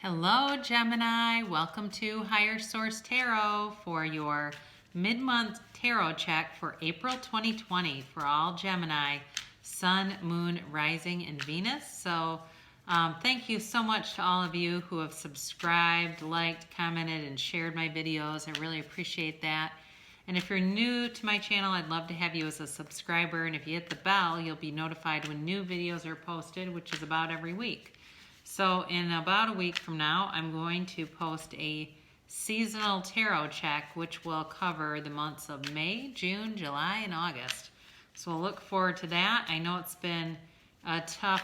Hello, Gemini. Welcome to Higher Source Tarot for your mid-month tarot check for April 2020 for all Gemini, Sun, Moon, Rising, and Venus. So thank you so much to all of you who have subscribed, liked, commented, and shared my videos. I really appreciate that. And if you're new to my channel, I'd love to have you as a subscriber. And if you hit the bell, you'll be notified when new videos are posted, which is about every week. So in about a week from now, I'm going to post a seasonal tarot check, which will cover the months of May, June, July, and August. So we'll look forward to that. I know it's been a tough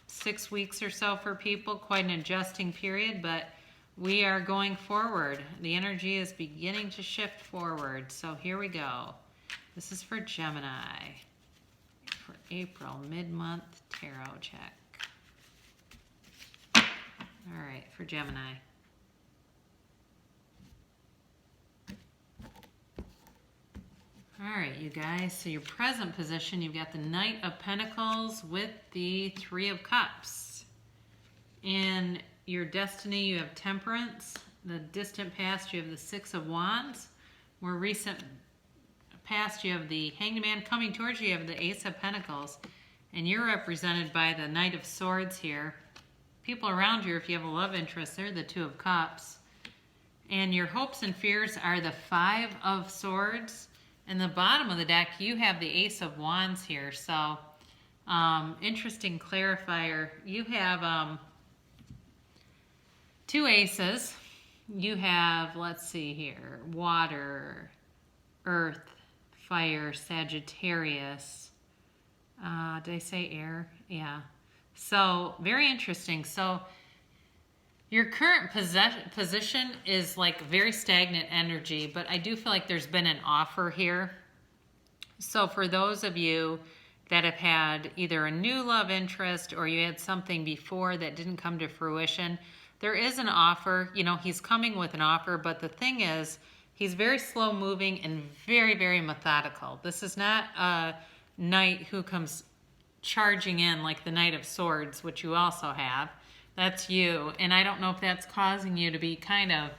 6 weeks or so for people, quite an adjusting period, but we are going forward. The energy is beginning to shift forward. So here we go. This is for Gemini for April mid-month tarot check. All right, for Gemini. All right, you guys, so your present position, you've got the Knight of Pentacles with the Three of Cups. In your destiny, you have Temperance. The distant past, you have the Six of Wands. More recent past, you have the Hanged Man. Coming towards you, you have the Ace of Pentacles. And you're represented by the Knight of Swords here. People around you, if you have a love interest, they're the Two of Cups. And your hopes and fears are the Five of Swords. And the bottom of the deck, you have the Ace of Wands here. So, interesting clarifier. You have two aces. You have, let's see here, water, earth, fire, Sagittarius. Did I say air? Yeah. So, very interesting. So, your current position is like very stagnant energy, but I do feel like there's been an offer here. So, for those of you that have had either a new love interest or you had something before that didn't come to fruition, there is an offer. You know, he's coming with an offer, but the thing is, he's very slow moving and very, very methodical. This is not a knight who comes charging in like the Knight of Swords, which you also have. That's you. And I don't know if that's causing you to be kind of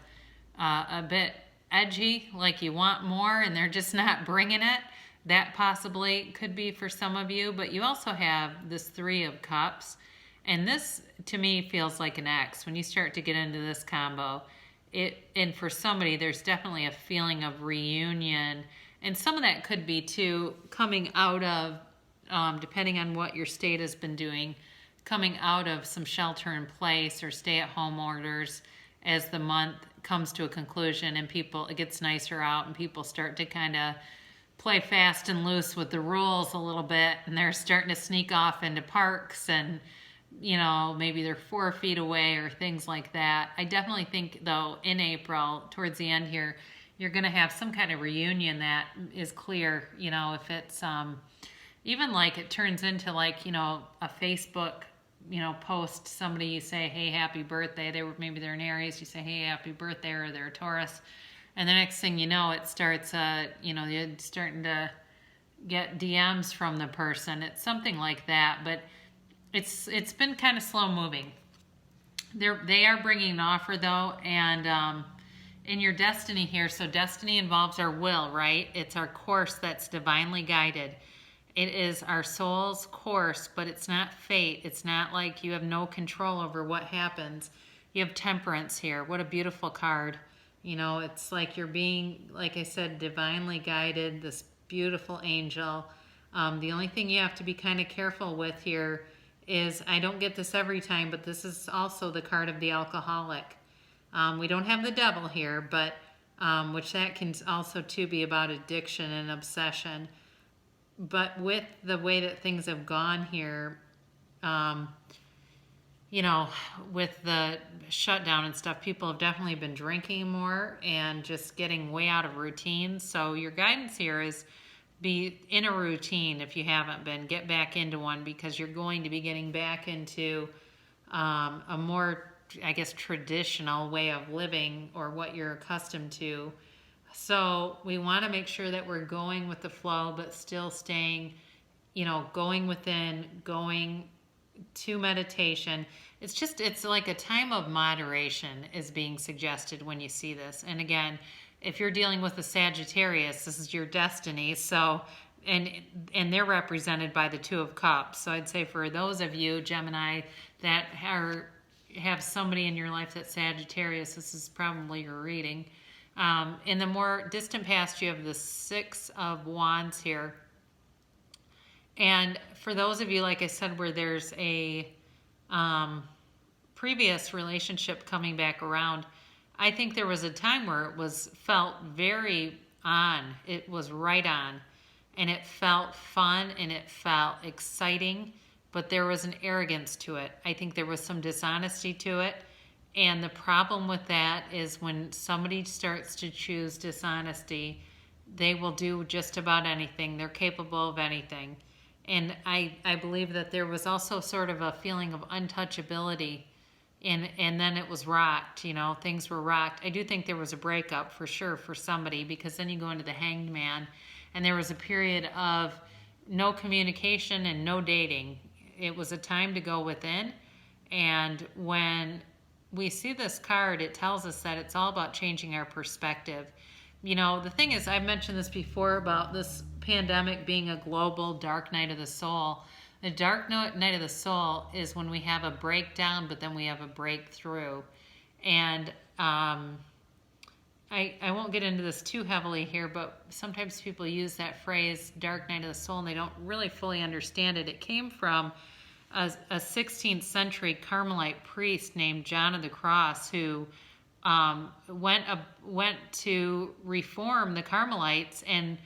a bit edgy, like you want more and they're just not bringing it. That possibly could be for some of you, but you also have this Three of Cups. And this, to me, feels like an X. When you start to get into this combo, and for somebody, there's definitely a feeling of reunion. And some of that could be, too, coming out of depending on what your state has been doing, coming out of some shelter in place or stay-at-home orders as the month comes to a conclusion and it gets nicer out and people start to kind of play fast and loose with the rules a little bit, and they're starting to sneak off into parks and, you know, maybe they're 4 feet away or things like that. I definitely think, though, in April, towards the end here, you're going to have some kind of reunion that is clear, you know, if it's even like it turns into like, you know, a Facebook, you know, post, somebody you say, hey, happy birthday. Maybe they're an Aries. You say, hey, happy birthday, or they're a Taurus. And the next thing you know, it starts, you know, you're starting to get DMs from the person. It's something like that, but it's been kind of slow moving. They are bringing an offer though, and in your destiny here, so destiny involves our will, right? It's our course that's divinely guided. It is our soul's course, but it's not fate. It's not like you have no control over what happens. You have Temperance here. What a beautiful card. You know, it's like you're being, like I said, divinely guided, this beautiful angel. The only thing you have to be kind of careful with here is, I don't get this every time, but this is also the card of the alcoholic. We don't have the devil here, but which that can also too be about addiction and obsession. But with the way that things have gone here, you know, with the shutdown and stuff, people have definitely been drinking more and just getting way out of routine. So your guidance here is be in a routine if you haven't been. Get back into one, because you're going to be getting back into a more, I guess, traditional way of living, or what you're accustomed to. So we want to make sure that we're going with the flow, but still staying, you know, going within, going to meditation. It's like a time of moderation is being suggested when you see this. And again, if you're dealing with a Sagittarius, this is your destiny. So, and they're represented by the Two of Cups. So I'd say for those of you, Gemini, that have somebody in your life that's Sagittarius, this is probably your reading. In the more distant past, you have the Six of Wands here. And for those of you, like I said, where there's a previous relationship coming back around, I think there was a time where it was felt very on. It was right on. And it felt fun and it felt exciting, but there was an arrogance to it. I think there was some dishonesty to it. And the problem with that is when somebody starts to choose dishonesty, they will do just about anything. They're capable of anything. And I believe that there was also sort of a feeling of untouchability, and then it was rocked, things were rocked. I do think there was a breakup for sure for somebody, because then you go into the Hanged Man, and there was a period of no communication and no dating. It was a time to go within, and when we see this card, it tells us that it's all about changing our perspective. The thing is, I've mentioned this before about this pandemic being a global dark night of the soul. The dark night of the soul is when we have a breakdown, but then we have a breakthrough. And I won't get into this too heavily here, but sometimes people use that phrase, dark night of the soul, and they don't really fully understand it. It came from a 16th century Carmelite priest named John of the Cross, who went to reform the Carmelites and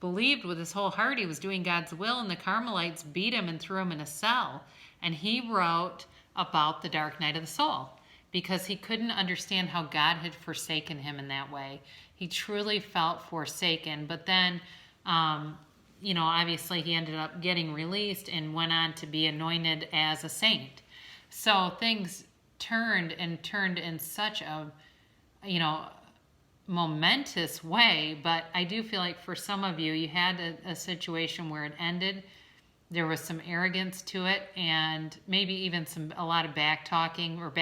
believed with his whole heart he was doing God's will, and the Carmelites beat him and threw him in a cell. And he wrote about the dark night of the soul because he couldn't understand how God had forsaken him in that way. He truly felt forsaken. But then, obviously he ended up getting released and went on to be anointed as a saint. So things turned in such a, momentous way. But I do feel like for some of you, you had a situation where it ended. There was some arrogance to it, and maybe even a lot of back talking or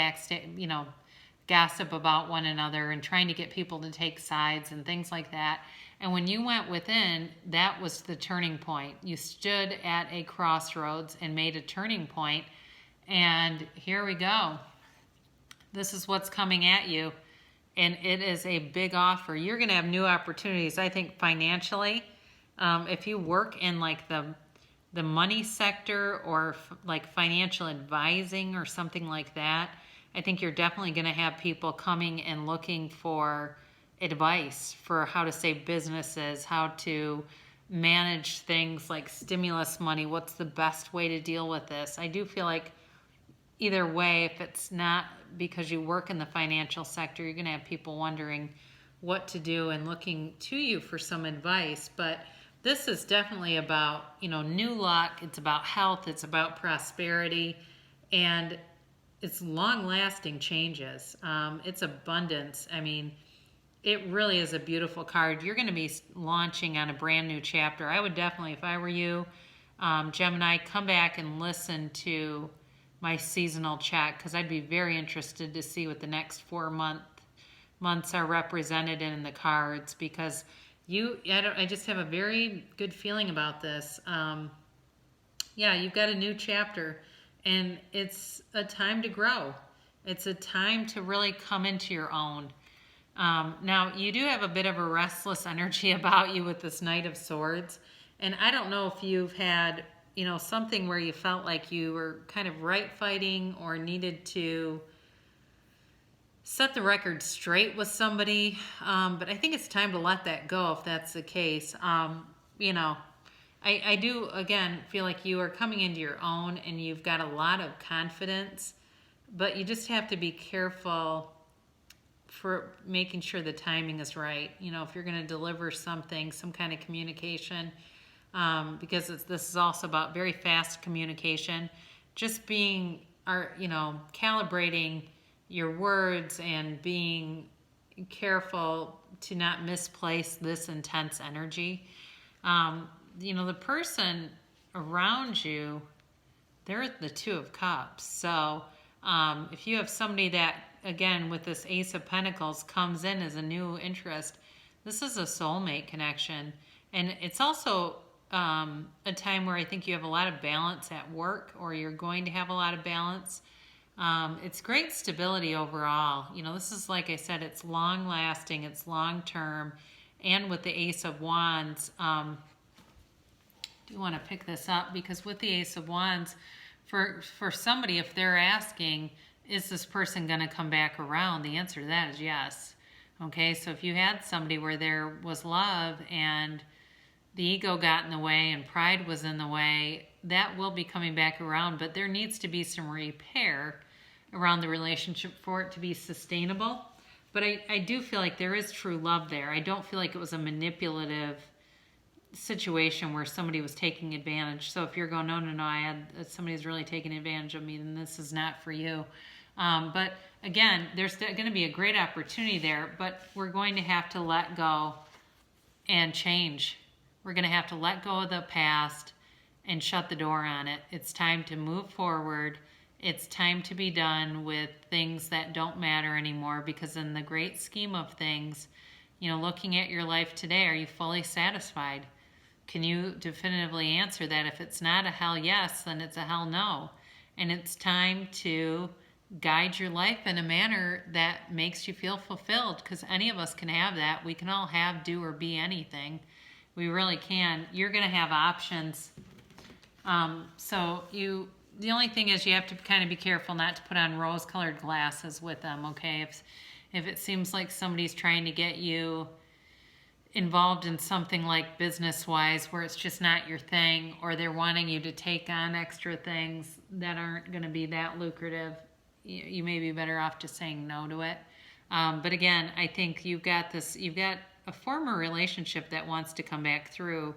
gossip about one another and trying to get people to take sides and things like that. And when you went within, that was the turning point. You stood at a crossroads and made a turning point, and here we go. This is what's coming at you. And it is a big offer. You're going to have new opportunities, I think, financially. If you work in like the money sector or like financial advising or something like that, I think you're definitely going to have people coming and looking for advice for how to save businesses, how to manage things like stimulus money. What's the best way to deal with this? I do feel like either way, if it's not because you work in the financial sector, you're going to have people wondering what to do and looking to you for some advice. But this is definitely about, new luck. It's about health. It's about prosperity. And it's long-lasting changes. It's abundance. I mean, it really is a beautiful card. You're going to be launching on a brand new chapter. I would definitely, if I were you, Gemini, come back and listen to my seasonal check, because I'd be very interested to see what the next 4 months are represented in the cards, because I just have a very good feeling about this. You've got a new chapter, and it's a time to grow. It's a time to really come into your own. Now, you do have a bit of a restless energy about you with this Knight of Swords, and I don't know if you've had something where you felt like you were kind of right fighting or needed to set the record straight with somebody. But I think it's time to let that go if that's the case. I do, again, feel like you are coming into your own and you've got a lot of confidence, but you just have to be careful for making sure the timing is right. If you're going to deliver something, some kind of communication, because this is also about very fast communication, just calibrating your words and being careful to not misplace this intense energy. The person around you, they're the Two of Cups. So if you have somebody that, again, with this Ace of Pentacles comes in as a new interest, this is a soulmate connection. And it's also a time where I think you have a lot of balance at work, or you're going to have a lot of balance. It's great stability overall. You know, this is, like I said, it's long lasting, it's long term. And with the Ace of Wands, do want to pick this up, because with the Ace of Wands, for somebody, if they're asking, is this person going to come back around? The answer to that is yes. Okay, so if you had somebody where there was love and the ego got in the way and pride was in the way, that will be coming back around, but there needs to be some repair around the relationship for it to be sustainable. But I do feel like there is true love there. I don't feel like it was a manipulative situation where somebody was taking advantage. So if you're going, no, somebody's really taking advantage of me, then this is not for you. But again, there's going to be a great opportunity there, but we're going to have to let go and change. We're going to have to let go of the past and shut the door on it. It's time to move forward. It's time to be done with things that don't matter anymore, because in the great scheme of things, you know, looking at your life today, are you fully satisfied? Can you definitively answer that? If it's not a hell yes, then it's a hell no. And it's time to guide your life in a manner that makes you feel fulfilled, because any of us can have that. We can all have, do, or be anything. We really can. You're going to have options. The only thing is you have to kind of be careful not to put on rose-colored glasses with them, okay? If it seems like somebody's trying to get you involved in something like business-wise where it's just not your thing, or they're wanting you to take on extra things that aren't going to be that lucrative, you may be better off just saying no to it. But again, I think you've got a former relationship that wants to come back through.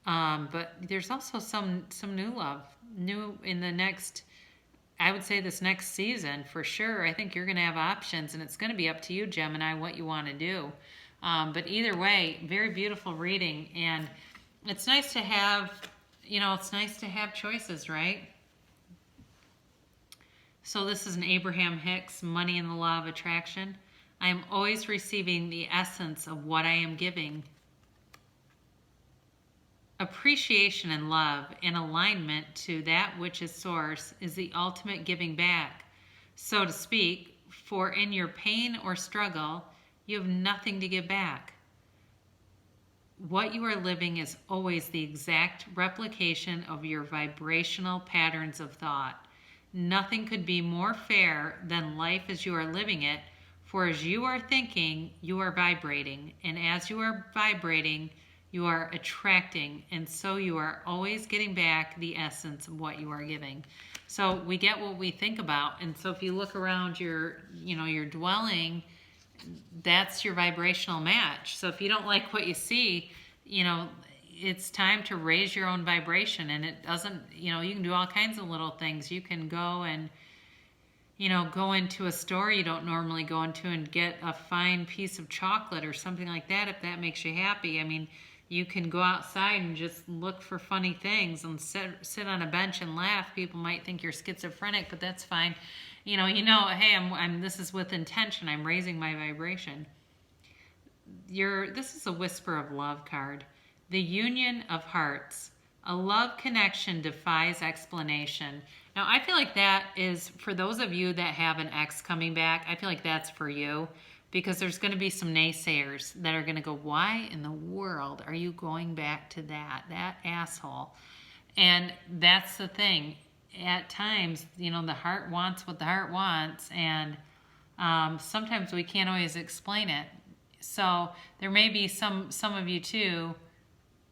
But there's also some new love, new in the next, I would say this next season for sure. I think you're going to have options, and it's going to be up to you, Gemini, what you want to do. But either way, very beautiful reading, and it's nice to have, it's nice to have choices, right? So this is an Abraham Hicks, Money and the Law of Attraction. I am always receiving the essence of what I am giving. Appreciation and love and alignment to that which is source is the ultimate giving back, so to speak, for in your pain or struggle, you have nothing to give back. What you are living is always the exact replication of your vibrational patterns of thought. Nothing could be more fair than life as you are living it, for as you are thinking, you are vibrating, and as you are vibrating, you are attracting, and so you are always getting back the essence of what you are giving. So we get what we think about, and so if you look around your dwelling, that's your vibrational match. So if you don't like what you see, it's time to raise your own vibration. And it doesn't, you can do all kinds of little things. You can go and, go into a store you don't normally go into and get a fine piece of chocolate or something like that if that makes you happy. I mean, you can go outside and just look for funny things and sit on a bench and laugh. People might think you're schizophrenic, but that's fine. Hey, I'm this is with intention. I'm raising my vibration. This is a Whisper of Love card. The union of hearts. A love connection defies explanation. Now, I feel like that is, for those of you that have an ex coming back, I feel like that's for you, because there's going to be some naysayers that are going to go, why in the world are you going back to that asshole? And that's the thing. At times, the heart wants what the heart wants, and sometimes we can't always explain it. So there may be some of you too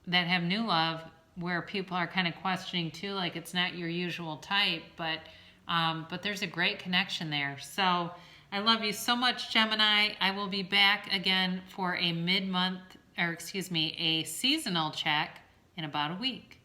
that have new love where people are kind of questioning too, like it's not your usual type, but there's a great connection there. So I love you so much, Gemini. I will be back again for a a seasonal check in about a week.